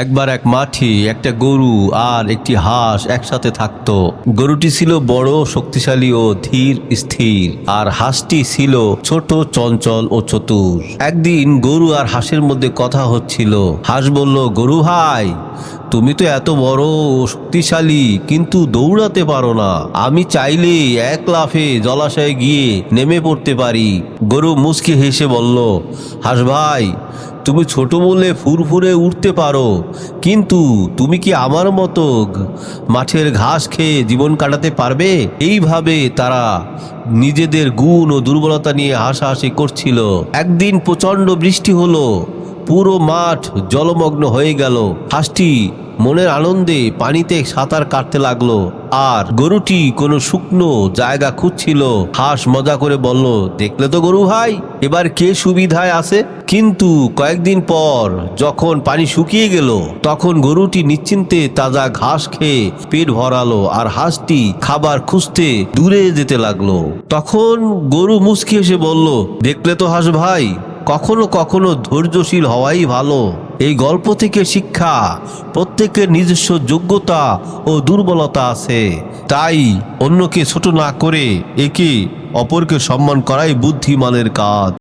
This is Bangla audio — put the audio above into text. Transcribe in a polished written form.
একবার এক মাঠে একটা গরু আর একটি হাঁস একসাথে থাকতো। গরুটি ছিল বড়, শক্তিশালী ও ধীর স্থির, আর হাঁসটি ছিল ছোট, চঞ্চল ও চতুর। একদিন গরু আর হাঁসের মধ্যে কথা হচ্ছিল। হাঁস বলল, গরু ভাই, তুমি তো এত বড় ও শক্তিশালী, কিন্তু দৌড়াতে পারো না। আমি চাইলে এক লাফে জলাশয়ে গিয়ে নেমে পড়তে পারি। গরু মুচকি হেসে বলল, হাঁস ভাই, তুমি ছোট বলে ফুরফুরে উঠতে পারো, কিন্তু তুমি কি আমার মতো মাঠের ঘাস খেয়ে জীবন কাটাতে পারবে? এইভাবে তারা নিজেদের গুণ ও দুর্বলতা নিয়ে হাসাহাসি করছিল। একদিন প্রচণ্ড বৃষ্টি হলো, পুরো মাঠ জলমগ্ন হয়ে গেল। হাঁসটি মনের আনন্দে পানিতে সাঁতার কাটতে লাগলো, আর গরুটি কোনো শুকনো জায়গা খুঁজছিল। হাঁস মজা করে বলল, দেখলে তো গরু ভাই, এবার কে সুবিধায় আছে। কিন্তু কয়েকদিন পর যখন পানি শুকিয়ে গেল, তখন গরুটি নিশ্চিন্তে তাজা ঘাস খেয়ে পেট ভরালো, আর হাঁসটি খাবার খুঁজতে দূরে যেতে লাগলো। তখন গরু মুচকি এসে বলল, দেখলে তো হাঁস ভাই, কখনো কখনো ধৈর্যশীল হওয়াই ভালো। এই গল্প থেকে শিক্ষা, প্রত্যেকের নিজস্ব যোগ্যতা ও দুর্বলতা আছে, তাই অন্যকে ছোট না করে একে অপরকে সম্মান করাই বুদ্ধিমানের কাজ।